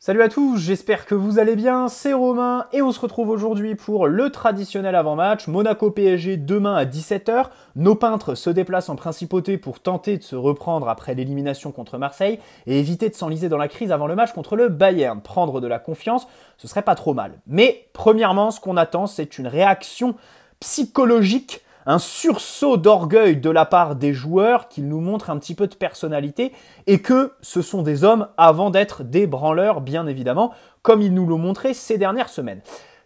Salut à tous, j'espère que vous allez bien, c'est Romain et on se retrouve aujourd'hui pour le traditionnel avant-match, Monaco-PSG demain à 17h. Nos peintres se déplacent en principauté pour tenter de se reprendre après l'élimination contre Marseille et éviter de s'enliser dans la crise avant le match contre le Bayern. Prendre de la confiance, ce serait pas trop mal. Mais premièrement, ce qu'on attend, c'est une réaction psychologique, un sursaut d'orgueil de la part des joueurs qui nous montrent un petit peu de personnalité et que ce sont des hommes avant d'être des branleurs, bien évidemment, comme ils nous l'ont montré ces dernières semaines.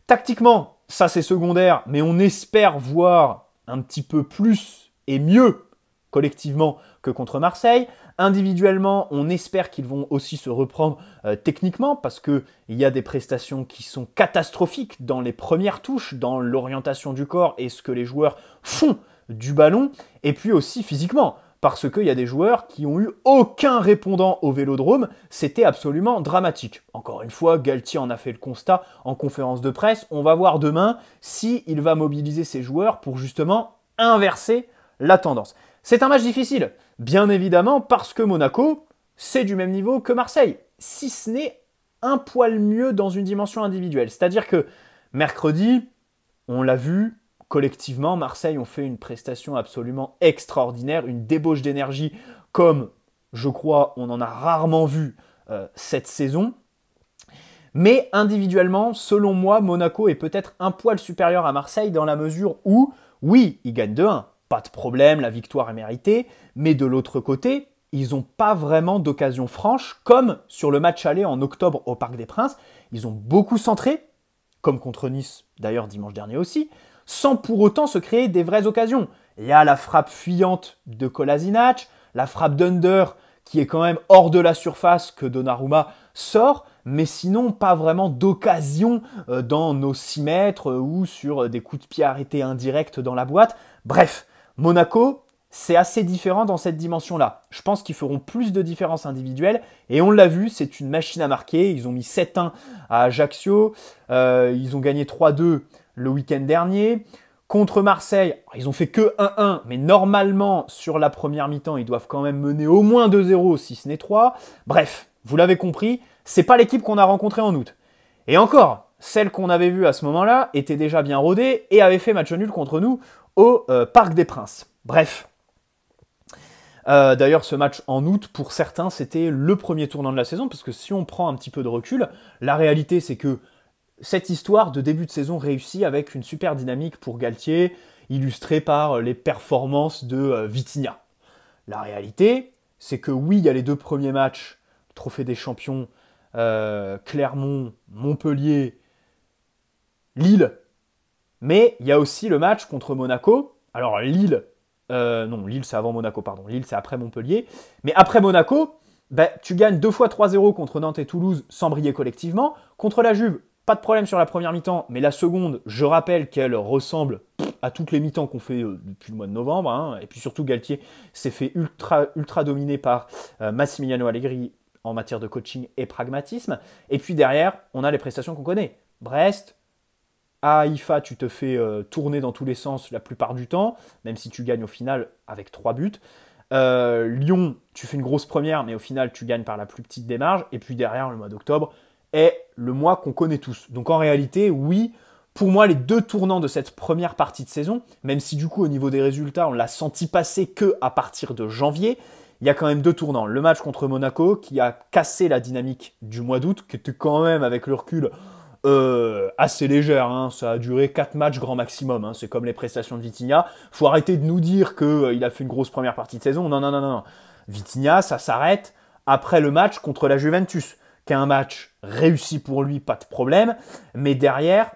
Tactiquement, ça c'est secondaire, mais on espère voir un petit peu plus et mieux collectivement que contre Marseille. Individuellement, on espère qu'ils vont aussi se reprendre techniquement parce qu'il y a des prestations qui sont catastrophiques dans les premières touches, dans l'orientation du corps et ce que les joueurs font du ballon, et puis aussi physiquement. Parce qu'il y a des joueurs qui ont eu aucun répondant au Vélodrome, c'était absolument dramatique. Encore une fois, Galtier en a fait le constat en conférence de presse. On va voir demain s'il va mobiliser ses joueurs pour justement inverser la tendance. C'est un match difficile, bien évidemment, parce que Monaco, c'est du même niveau que Marseille, si ce n'est un poil mieux dans une dimension individuelle. C'est-à-dire que mercredi, on l'a vu, collectivement, Marseille ont fait une prestation absolument extraordinaire, une débauche d'énergie comme, je crois, on en a rarement vu cette saison. Mais individuellement, selon moi, Monaco est peut-être un poil supérieur à Marseille dans la mesure où, oui, ils gagnent 2-1. Pas de problème, la victoire est méritée, mais de l'autre côté, ils n'ont pas vraiment d'occasion franche, comme sur le match aller en octobre au Parc des Princes. Ils ont beaucoup centré, comme contre Nice, d'ailleurs dimanche dernier aussi, sans pour autant se créer des vraies occasions. Il y a la frappe fuyante de Kolasinac, la frappe d'Under qui est quand même hors de la surface que Donnarumma sort, mais sinon pas vraiment d'occasion dans nos 6 mètres ou sur des coups de pied arrêtés indirects dans la boîte. Bref, Monaco, c'est assez différent dans cette dimension-là. Je pense qu'ils feront plus de différences individuelles et on l'a vu, c'est une machine à marquer. Ils ont mis 7-1 à Ajaccio, ils ont gagné 3-2 le week-end dernier. Contre Marseille, ils ont fait que 1-1, mais normalement, sur la première mi-temps, ils doivent quand même mener au moins 2-0, si ce n'est 3. Bref, vous l'avez compris, c'est pas l'équipe qu'on a rencontrée en août. Et encore, celle qu'on avait vue à ce moment-là était déjà bien rodée et avait fait match nul contre nous au Parc des Princes. Bref. D'ailleurs, ce match en août, pour certains, c'était le premier tournant de la saison, parce que si on prend un petit peu de recul, la réalité, c'est que cette histoire de début de saison réussie avec une super dynamique pour Galtier, illustrée par les performances de Vitinha. La réalité, c'est que oui, il y a les 2 premiers matchs, le Trophée des Champions, Clermont, Montpellier, Lille, mais il y a aussi le match contre Monaco. Alors Lille, non, Lille c'est avant Monaco, pardon. Lille c'est après Montpellier. Mais après Monaco, tu gagnes 2 fois 3-0 contre Nantes et Toulouse sans briller collectivement. Contre la Juve, pas de problème sur la première mi-temps, mais la seconde, je rappelle qu'elle ressemble à toutes les mi-temps qu'on fait depuis le mois de novembre. Hein. Et puis surtout, Galtier s'est fait ultra dominé par Massimiliano Allegri en matière de coaching et pragmatisme. Et puis derrière, on a les prestations qu'on connaît. Brest, à Haïfa, tu te fais tourner dans tous les sens la plupart du temps, même si tu gagnes au final avec 3 buts. Lyon, tu fais une grosse première, mais au final, tu gagnes par la plus petite des marges. Et puis derrière, le mois d'octobre est le mois qu'on connaît tous. Donc en réalité, oui, pour moi, les 2 tournants de cette première partie de saison, même si du coup, au niveau des résultats, on l'a senti passer que à partir de janvier, il y a quand même 2 tournants. Le match contre Monaco, qui a cassé la dynamique du mois d'août, qui était quand même, avec le recul, assez légère, hein. Ça a duré 4 matchs grand maximum, hein. C'est comme les prestations de Vitinha. Faut arrêter de nous dire qu'il a fait une grosse première partie de saison. Non. Vitinha, ça s'arrête après le match contre la Juventus, qui est un match réussi pour lui, pas de problème, mais derrière,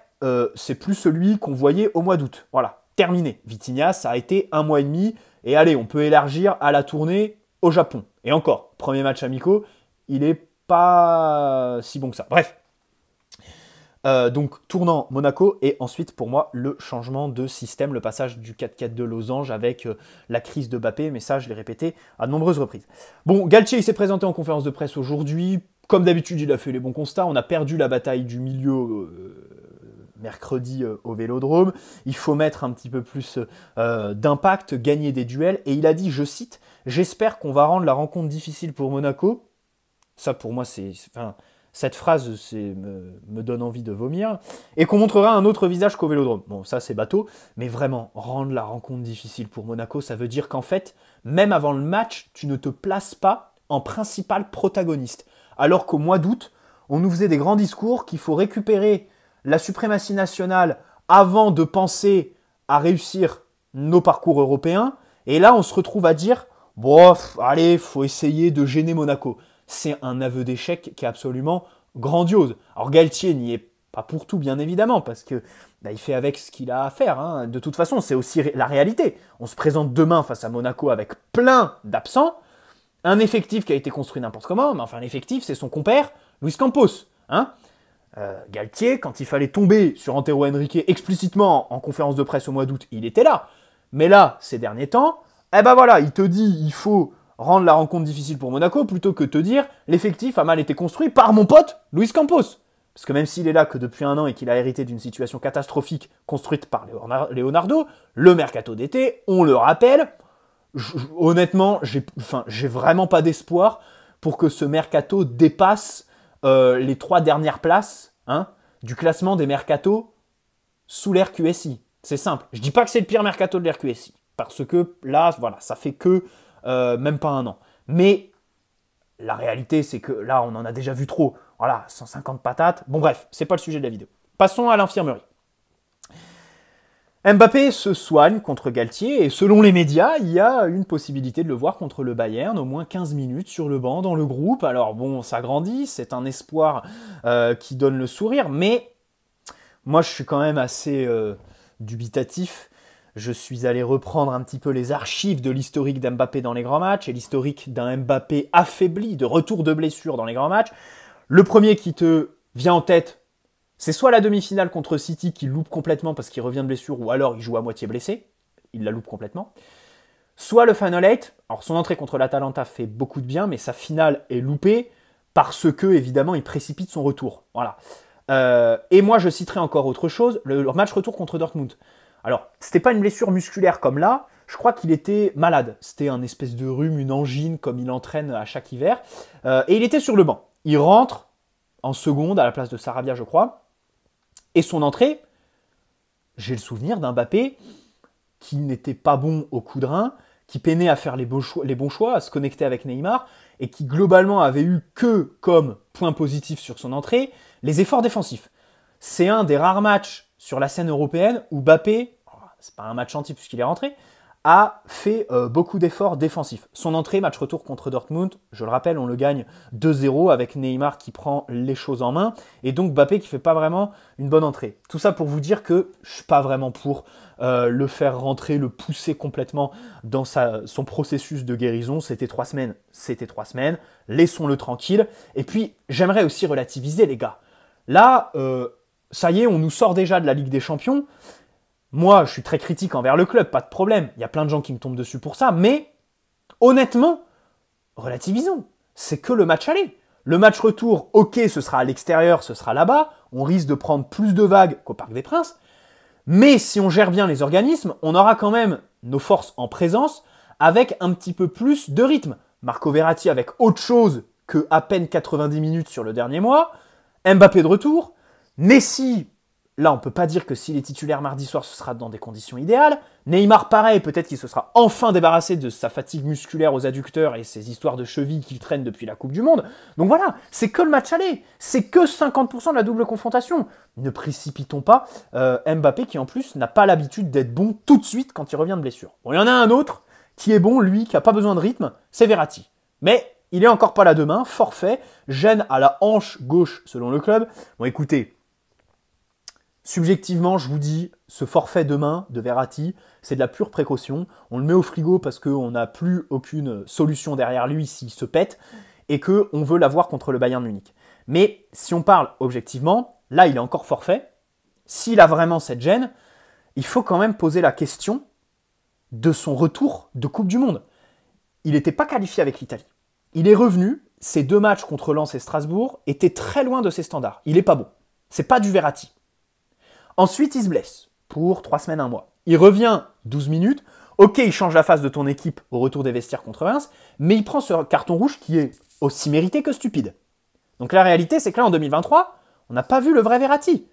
c'est plus celui qu'on voyait au mois d'août. Voilà, terminé. Vitinha, ça a été 1 mois et demi, et allez, on peut élargir à la tournée au Japon. Et encore, premier match amicaux, il est pas si bon que ça. Bref. Donc tournant Monaco et ensuite pour moi le changement de système, le passage du 4-4 de Losange avec la crise de Mbappé, mais ça je l'ai répété à de nombreuses reprises. Bon, Galtier il s'est présenté en conférence de presse aujourd'hui, comme d'habitude il a fait les bons constats, on a perdu la bataille du milieu mercredi au Vélodrome, il faut mettre un petit peu plus d'impact, gagner des duels, et il a dit, je cite, « J'espère qu'on va rendre la rencontre difficile pour Monaco ». Ça pour moi c'est Cette phrase me donne envie de vomir. Et qu'on montrera un autre visage qu'au Vélodrome. Bon, ça c'est bateau, mais vraiment, rendre la rencontre difficile pour Monaco, ça veut dire qu'en fait, même avant le match, tu ne te places pas en principal protagoniste. Alors qu'au mois d'août, on nous faisait des grands discours qu'il faut récupérer la suprématie nationale avant de penser à réussir nos parcours européens. Et là, on se retrouve à dire « Bof, allez, faut essayer de gêner Monaco ». C'est un aveu d'échec qui est absolument grandiose. Alors Galtier n'y est pas pour tout, bien évidemment, parce que il fait avec ce qu'il a à faire. Hein. De toute façon, c'est aussi la réalité. On se présente demain face à Monaco avec plein d'absents. Un effectif qui a été construit n'importe comment, mais enfin l'effectif, c'est son compère, Luis Campos. Hein. Galtier, quand il fallait tomber sur Antero Henrique explicitement en conférence de presse au mois d'août, il était là. Mais là, ces derniers temps, voilà, il te dit il faut rendre la rencontre difficile pour Monaco plutôt que te dire l'effectif a mal été construit par mon pote Luis Campos. Parce que même s'il est là que depuis un an et qu'il a hérité d'une situation catastrophique construite par Leonardo, le mercato d'été, on le rappelle, honnêtement, j'ai vraiment pas d'espoir pour que ce mercato dépasse les 3 dernières places du classement des mercatos sous l'ère QSI. C'est simple. Je dis pas que c'est le pire mercato de l'ère QSI, parce que là, voilà, ça fait que même pas un an. Mais la réalité, c'est que là, on en a déjà vu trop. Voilà, 150 patates. Bon bref, c'est pas le sujet de la vidéo. Passons à l'infirmerie. Mbappé se soigne contre Galtier et selon les médias, il y a une possibilité de le voir contre le Bayern, au moins 15 minutes sur le banc dans le groupe. Alors bon, ça grandit, c'est un espoir qui donne le sourire, mais moi je suis quand même assez dubitatif. Je suis allé reprendre un petit peu les archives de l'historique d'Mbappé dans les grands matchs et l'historique d'un Mbappé affaibli, de retour de blessure dans les grands matchs. Le premier qui te vient en tête, c'est soit la demi-finale contre City qu'il loupe complètement parce qu'il revient de blessure, ou alors il joue à moitié blessé, il la loupe complètement. Soit le Final 8, alors son entrée contre l'Atalanta fait beaucoup de bien, mais sa finale est loupée parce que, évidemment, il précipite son retour. Voilà. Et moi, je citerai encore autre chose, le match retour contre Dortmund. Alors, c'était pas une blessure musculaire comme là, je crois qu'il était malade. C'était un espèce de rhume, une angine, comme il entraîne à chaque hiver. Et il était sur le banc. Il rentre en seconde à la place de Sarabia, je crois. Et son entrée, j'ai le souvenir d'un Mbappé qui n'était pas bon au coup de rein, qui peinait à faire les bons choix, à se connecter avec Neymar, et qui globalement avait eu que comme point positif sur son entrée, les efforts défensifs. C'est un des rares matchs sur la scène européenne où Mbappé, c'est pas un match entier puisqu'il est rentré, a fait beaucoup d'efforts défensifs. Son entrée, match retour contre Dortmund, je le rappelle, on le gagne 2-0 avec Neymar qui prend les choses en main, et donc Mbappé qui fait pas vraiment une bonne entrée. Tout ça pour vous dire que je suis pas vraiment pour le faire rentrer, le pousser complètement dans son processus de guérison. C'était 3 semaines, laissons-le tranquille. Et puis, j'aimerais aussi relativiser, les gars. Là, ça y est, on nous sort déjà de la Ligue des Champions. Moi, je suis très critique envers le club, pas de problème. Il y a plein de gens qui me tombent dessus pour ça. Mais, honnêtement, relativisons. C'est que le match aller. Le match retour, ok, ce sera à l'extérieur, ce sera là-bas. On risque de prendre plus de vagues qu'au Parc des Princes. Mais si on gère bien les organismes, on aura quand même nos forces en présence avec un petit peu plus de rythme. Marco Verratti avec autre chose que à peine 90 minutes sur le dernier mois. Mbappé de retour. Messi, là on peut pas dire que s'il est titulaire mardi soir, ce sera dans des conditions idéales. Neymar pareil, peut-être qu'il se sera enfin débarrassé de sa fatigue musculaire aux adducteurs et ses histoires de cheville qu'il traîne depuis la Coupe du Monde. Donc voilà, c'est que le match aller, c'est que 50% de la double confrontation. Ne précipitons pas Mbappé qui en plus n'a pas l'habitude d'être bon tout de suite quand il revient de blessure. Bon, il y en a un autre qui est bon, lui, qui n'a pas besoin de rythme, c'est Verratti. Mais il est encore pas là demain, forfait, gêne à la hanche gauche selon le club. Bon écoutez, subjectivement, je vous dis, ce forfait demain de Verratti, c'est de la pure précaution. On le met au frigo parce qu'on n'a plus aucune solution derrière lui s'il se pète et qu'on veut l'avoir contre le Bayern Munich. Mais si on parle objectivement, là, il est encore forfait. S'il a vraiment cette gêne, il faut quand même poser la question de son retour de Coupe du Monde. Il n'était pas qualifié avec l'Italie. Il est revenu, ces 2 matchs contre Lens et Strasbourg étaient très loin de ses standards. Il n'est pas bon. C'est pas du Verratti. Ensuite, il se blesse pour 3 semaines, 1 mois. Il revient 12 minutes. Ok, il change la face de ton équipe au retour des vestiaires contre Reims, mais il prend ce carton rouge qui est aussi mérité que stupide. Donc la réalité, c'est que là, en 2023, on n'a pas vu le vrai Verratti.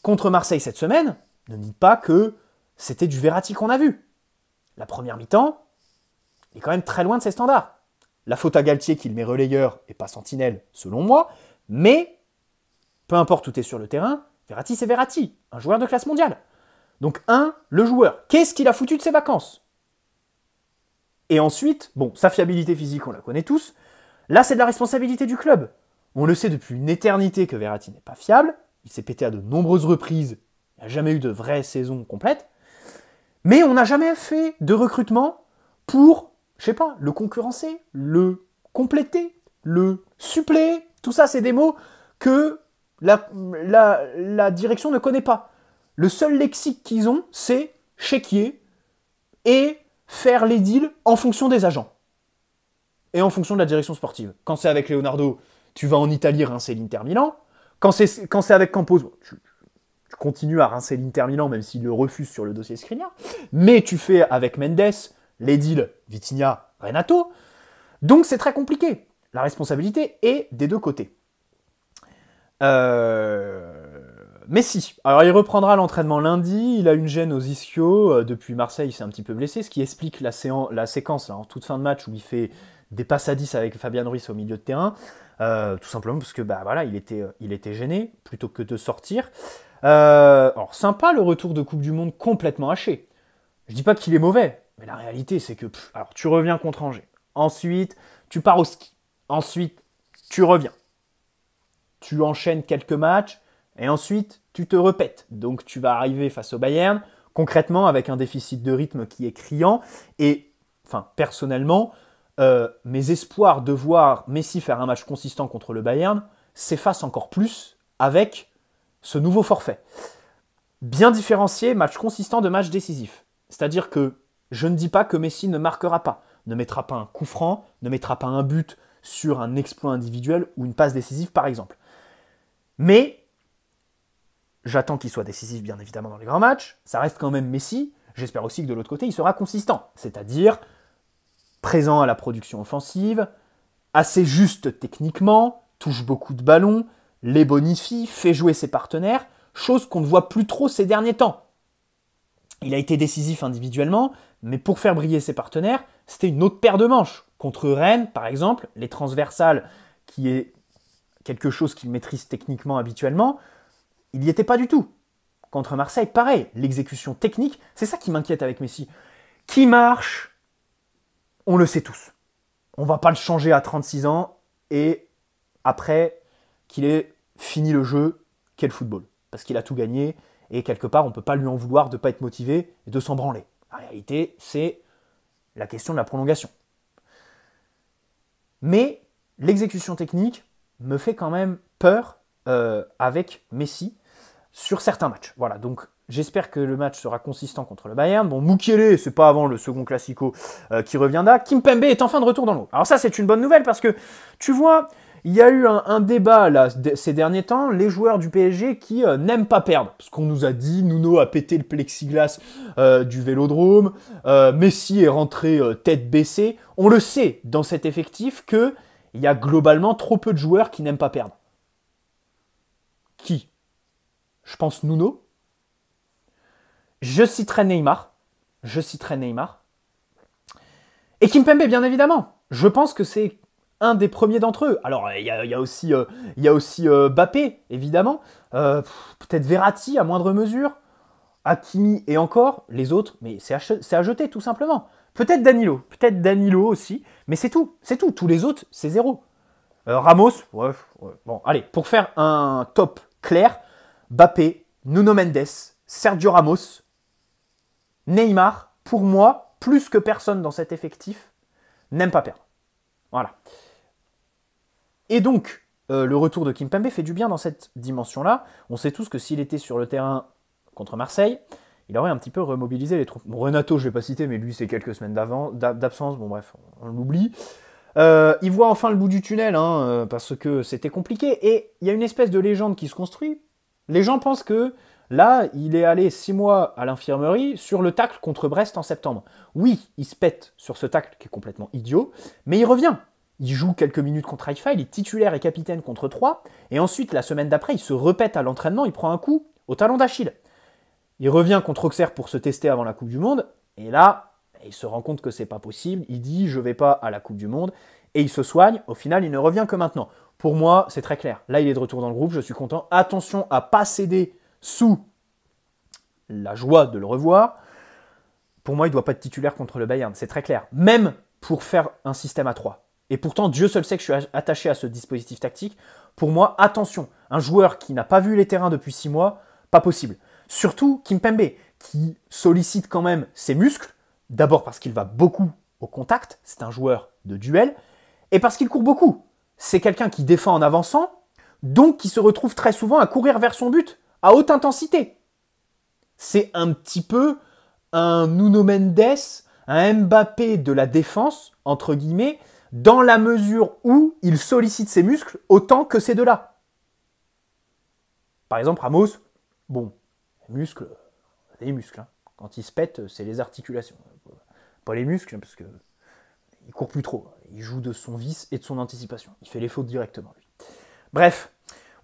Contre Marseille cette semaine, ne dites pas que c'était du Verratti qu'on a vu. La première mi-temps est quand même très loin de ses standards. La faute à Galtier qui le met relayeur et pas sentinelle, selon moi, mais peu importe où tu es sur le terrain, Verratti c'est Verratti, un joueur de classe mondiale. Donc le joueur, qu'est-ce qu'il a foutu de ses vacances? Et ensuite, bon, sa fiabilité physique, on la connaît tous. Là, c'est de la responsabilité du club. On le sait depuis une éternité que Verratti n'est pas fiable. Il s'est pété à de nombreuses reprises. Il n'y a jamais eu de vraie saison complète. Mais on n'a jamais fait de recrutement pour, je sais pas, le concurrencer, le compléter, le suppléer. Tout ça, c'est des mots que la direction ne connaît pas. Le seul lexique qu'ils ont, c'est chéquier et faire les deals en fonction des agents. Et en fonction de la direction sportive. Quand c'est avec Leonardo, tu vas en Italie rincer l'Inter Milan. Quand c'est avec Campos, tu continues à rincer l'Inter Milan, même s'il le refuse sur le dossier Skriniar. Mais tu fais avec Mendes les deals Vitinha, Renato. Donc c'est très compliqué. La responsabilité est des deux côtés. Messi. Alors il reprendra l'entraînement lundi. Il a une gêne aux ischios. Depuis Marseille, il s'est un petit peu blessé, ce qui explique la séquence là, en toute fin de match où il fait des passes à 10 avec Fabian Ruiz au milieu de terrain. Tout simplement parce que voilà, il était gêné plutôt que de sortir. Alors sympa le retour de Coupe du Monde complètement haché. Je dis pas qu'il est mauvais, mais la réalité c'est que alors tu reviens contre Angers. Ensuite, tu pars au ski. Ensuite, tu reviens. Tu enchaînes quelques matchs et ensuite tu te repètes. Donc tu vas arriver face au Bayern concrètement avec un déficit de rythme qui est criant et enfin personnellement mes espoirs de voir Messi faire un match consistant contre le Bayern s'effacent encore plus avec ce nouveau forfait. Bien différencier match consistant de match décisif. C'est-à-dire que je ne dis pas que Messi ne marquera pas, ne mettra pas un coup franc, ne mettra pas un but sur un exploit individuel ou une passe décisive par exemple. Mais j'attends qu'il soit décisif bien évidemment dans les grands matchs, ça reste quand même Messi, j'espère aussi que de l'autre côté il sera consistant, c'est-à-dire présent à la production offensive, assez juste techniquement, touche beaucoup de ballons, les bonifie, fait jouer ses partenaires, chose qu'on ne voit plus trop ces derniers temps. Il a été décisif individuellement, mais pour faire briller ses partenaires, c'était une autre paire de manches. Contre Rennes, par exemple, les transversales, qui est quelque chose qu'il maîtrise techniquement habituellement, il n'y était pas du tout. Contre Marseille, pareil, l'exécution technique, c'est ça qui m'inquiète avec Messi. Qui marche, on le sait tous. On ne va pas le changer à 36 ans et après qu'il ait fini le jeu, qu'est le football. Parce qu'il a tout gagné et quelque part, on ne peut pas lui en vouloir de ne pas être motivé et de s'en branler. La réalité, c'est la question de la prolongation. Mais l'exécution technique me fait quand même peur avec Messi sur certains matchs. Voilà, donc j'espère que le match sera consistant contre le Bayern. Bon, Mukiele, c'est pas avant le second classico qui reviendra. Kimpembe est enfin de retour dans l'eau. Alors ça, c'est une bonne nouvelle parce que, tu vois, il y a eu un débat là, ces derniers temps, les joueurs du PSG qui n'aiment pas perdre. Parce qu'on nous a dit, Nuno a pété le plexiglas du Vélodrome, Messi est rentré tête baissée. On le sait dans cet effectif qu'il y a globalement trop peu de joueurs qui n'aiment pas perdre. Qui ? Je pense Nuno. Je citerai Neymar. Et Kimpembe, bien évidemment. Je pense que c'est un des premiers d'entre eux. Alors, il y a aussi Mbappé, évidemment. Peut-être Verratti, à moindre mesure. Hakimi et encore. Les autres, mais c'est à jeter, tout simplement. Peut-être Danilo aussi. Mais c'est tout. Tous les autres, c'est zéro. Ramos, ouais. Bon, allez, pour faire un top clair, Mbappé, Nuno Mendes, Sergio Ramos, Neymar, pour moi, plus que personne dans cet effectif, n'aime pas perdre. Voilà. Et donc, le retour de Kimpembe fait du bien dans cette dimension-là. On sait tous que s'il était sur le terrain contre Marseille, il aurait un petit peu remobilisé les troupes. Bon, Renato, je ne vais pas citer, mais lui, c'est quelques semaines d'absence. Bon, bref, on l'oublie. Il voit enfin le bout du tunnel, parce que c'était compliqué. Et il y a une espèce de légende qui se construit. Les gens pensent que là, il est allé 6 mois à l'infirmerie sur le tacle contre Brest en septembre. Oui, il se pète sur ce tacle qui est complètement idiot, mais il revient. il joue quelques minutes contre Haïfa, il est titulaire et capitaine contre 3, et ensuite, la semaine d'après, il se répète à l'entraînement, il prend un coup au talon d'Achille. Il revient contre Auxerre pour se tester avant la Coupe du Monde, et là, il se rend compte que c'est pas possible, il dit « je vais pas à la Coupe du Monde », et il se soigne, au final, il ne revient que maintenant. Pour moi, c'est très clair. Là, il est de retour dans le groupe, je suis content. Attention à pas céder sous la joie de le revoir. Pour moi, il ne doit pas être titulaire contre le Bayern, c'est très clair. Même pour faire un système à 3. Et pourtant, Dieu seul sait que je suis attaché à ce dispositif tactique. Pour moi, attention, un joueur qui n'a pas vu les terrains depuis 6 mois, pas possible. Surtout Kimpembe, qui sollicite quand même ses muscles, d'abord parce qu'il va beaucoup au contact, c'est un joueur de duel, et parce qu'il court beaucoup. C'est quelqu'un qui défend en avançant, donc qui se retrouve très souvent à courir vers son but, à haute intensité. C'est un petit peu un Nuno Mendes, un Mbappé de la défense, entre guillemets, dans la mesure où il sollicite ses muscles autant que ces deux-là. Par exemple, Ramos, bon, les muscles, hein. Quand il se pète, c'est les articulations. Pas les muscles, parce que il court plus trop. Il joue de son vice et de son anticipation. Il fait les fautes directement, lui. Bref,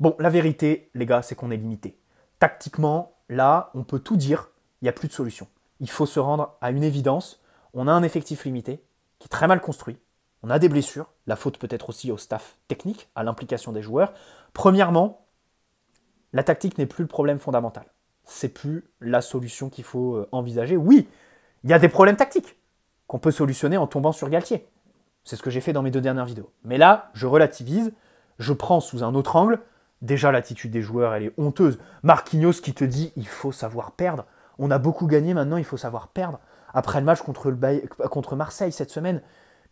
bon, la vérité, les gars, c'est qu'on est limité. Tactiquement, là, on peut tout dire, il n'y a plus de solution. Il faut se rendre à une évidence. On a un effectif limité, qui est très mal construit. On a des blessures. La faute peut être aussi au staff technique, à l'implication des joueurs. Premièrement, la tactique n'est plus le problème fondamental. C'est plus la solution qu'il faut envisager. Oui, il y a des problèmes tactiques qu'on peut solutionner en tombant sur Galtier. C'est ce que j'ai fait dans mes 2 dernières vidéos. Mais là, je relativise, je prends sous un autre angle. Déjà, l'attitude des joueurs, elle est honteuse. Marquinhos qui te dit, il faut savoir perdre. On a beaucoup gagné, maintenant il faut savoir perdre. Après le match contre Marseille cette semaine.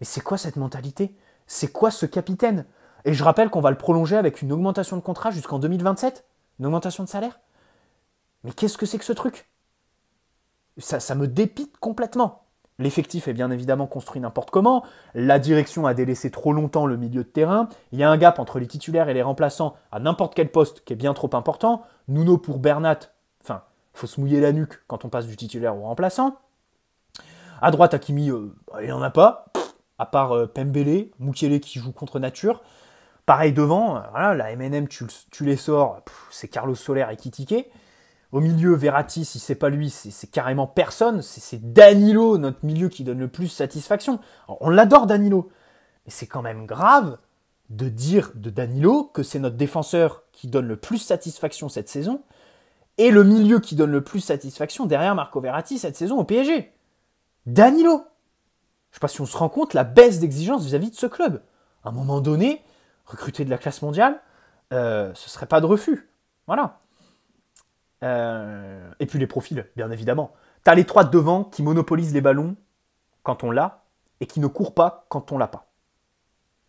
Mais c'est quoi cette mentalité? C'est quoi ce capitaine? Et je rappelle qu'on va le prolonger avec une augmentation de contrat jusqu'en 2027. Une augmentation de salaire. Mais qu'est-ce que c'est que ce truc? Ça me dépite complètement. L'effectif est bien évidemment construit n'importe comment. La direction a délaissé trop longtemps le milieu de terrain. Il y a un gap entre les titulaires et les remplaçants à n'importe quel poste qui est bien trop important. Nuno pour Bernat, enfin, il faut se mouiller la nuque quand on passe du titulaire au remplaçant. À droite, Hakimi, il n'y en a pas. À part Pembele, Mukiele qui joue contre nature. Pareil devant, voilà, la MNM, tu les sors, c'est Carlos Soler et Kitike. Au milieu, Verratti, si c'est pas lui, c'est carrément personne. C'est Danilo, notre milieu, qui donne le plus satisfaction. Alors, on l'adore, Danilo. Mais c'est quand même grave de dire de Danilo que c'est notre défenseur qui donne le plus satisfaction cette saison et le milieu qui donne le plus satisfaction derrière Marco Verratti cette saison au PSG. Danilo. Je sais pas si on se rend compte la baisse d'exigence vis-à-vis de ce club. À un moment donné, recruter de la classe mondiale, ce serait pas de refus. Voilà. Et puis les profils, bien évidemment. T'as les 3 de devant qui monopolisent les ballons quand on l'a et qui ne courent pas quand on l'a pas.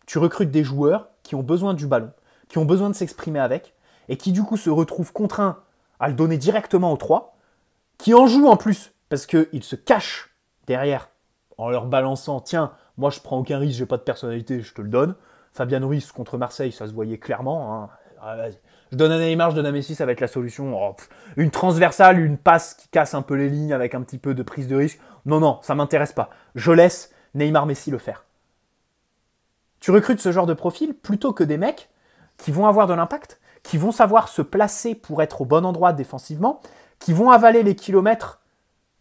Tu recrutes des joueurs qui ont besoin du ballon, qui ont besoin de s'exprimer avec et qui du coup se retrouvent contraints à le donner directement aux 3, qui en jouent en plus parce qu'ils se cachent derrière en leur balançant « Tiens, moi je prends aucun risque, j'ai pas de personnalité, je te le donne ». Fabian Ruiz contre Marseille, ça se voyait clairement. Hein. Je donne à Neymar, je donne à Messi, ça va être la solution. Oh, une transversale, une passe qui casse un peu les lignes avec un petit peu de prise de risque. Non, ça m'intéresse pas. Je laisse Neymar, Messi le faire. Tu recrutes ce genre de profil plutôt que des mecs qui vont avoir de l'impact, qui vont savoir se placer pour être au bon endroit défensivement, qui vont avaler les kilomètres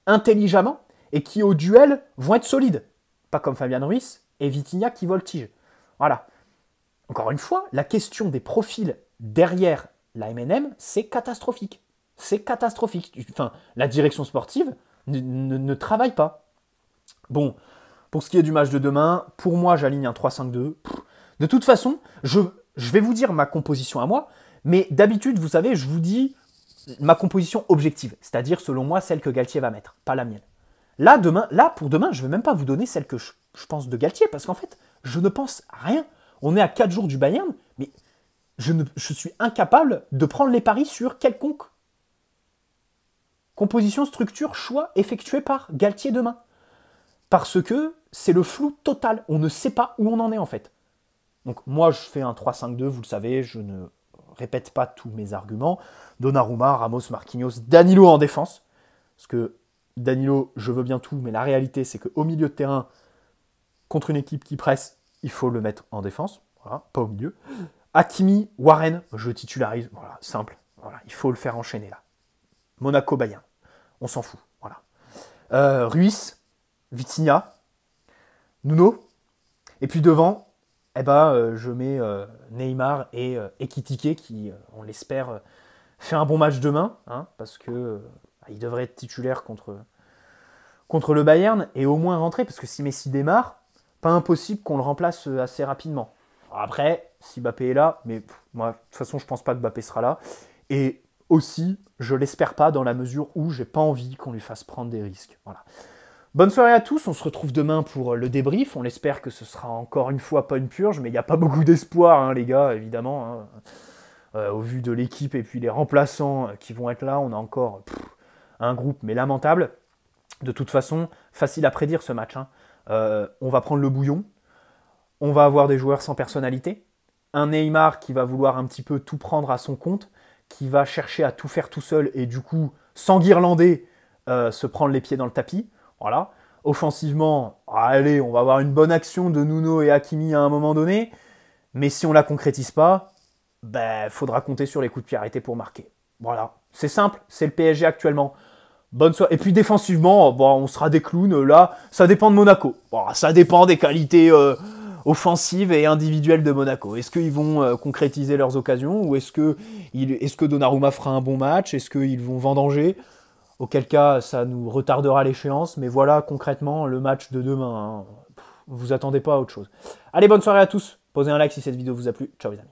intelligemment et qui au duel vont être solides. Pas comme Fabian Ruiz et Vitinha qui voltigent. Voilà. Encore une fois, la question des profils derrière la MNM, c'est catastrophique. C'est catastrophique. Enfin, la direction sportive ne travaille pas. Bon, pour ce qui est du match de demain, pour moi, j'aligne un 3-5-2. De toute façon, je vais vous dire ma composition à moi, mais d'habitude, vous savez, je vous dis ma composition objective, c'est-à-dire, selon moi, celle que Galtier va mettre, pas la mienne. Là, pour demain, je ne vais même pas vous donner celle que je pense de Galtier, parce qu'en fait, je ne pense à rien. On est à 4 jours du Bayern, mais je suis incapable de prendre les paris sur quelconque composition, structure, choix effectué par Galtier demain. Parce que c'est le flou total. On ne sait pas où on en est en fait. Donc moi, je fais un 3-5-2, vous le savez, je ne répète pas tous mes arguments. Donnarumma, Ramos, Marquinhos, Danilo en défense. Parce que Danilo, je veux bien tout, mais la réalité, c'est qu'au milieu de terrain, contre une équipe qui presse, il faut le mettre en défense, voilà, pas au milieu. Hakimi, Warren, je titularise, voilà, simple. Voilà, il faut le faire enchaîner là. Monaco, Bayern, on s'en fout, voilà. Ruiz, Vitinha, Nuno, et puis devant, je mets Neymar et Ekitike qui, on l'espère, fait un bon match demain, hein, parce que il devrait être titulaire contre le Bayern et au moins rentrer, parce que si Messi démarre, pas impossible qu'on le remplace assez rapidement. Après, si Mbappé est là, mais moi, de toute façon, je pense pas que Mbappé sera là. Et aussi, je l'espère pas dans la mesure où j'ai pas envie qu'on lui fasse prendre des risques. Voilà. Bonne soirée à tous, on se retrouve demain pour le débrief. On espère que ce sera encore une fois pas une purge, mais il n'y a pas beaucoup d'espoir, hein, les gars, évidemment. Hein. Au vu de l'équipe et puis les remplaçants qui vont être là, on a encore un groupe, mais lamentable. De toute façon, facile à prédire ce match. Hein. On va prendre le bouillon. On va avoir des joueurs sans personnalité. Un Neymar qui va vouloir un petit peu tout prendre à son compte, qui va chercher à tout faire tout seul et du coup, sans guirlander, se prendre les pieds dans le tapis. Voilà. Offensivement, allez, on va avoir une bonne action de Nuno et Hakimi à un moment donné. Mais si on la concrétise pas, faudra compter sur les coups de pied arrêtés pour marquer. Voilà. C'est simple, c'est le PSG actuellement. Bonne soirée. Et puis défensivement, on sera des clowns. Là, ça dépend de Monaco. Ça dépend des qualités offensives et individuelles de Monaco. Est-ce qu'ils vont concrétiser leurs occasions ou est-ce que Donnarumma fera un bon match? Est-ce qu'ils vont vendanger? Auquel cas, ça nous retardera l'échéance. Mais voilà concrètement le match de demain. Hein. Vous attendez pas à autre chose. Allez, bonne soirée à tous. Posez un like si cette vidéo vous a plu. Ciao les amis.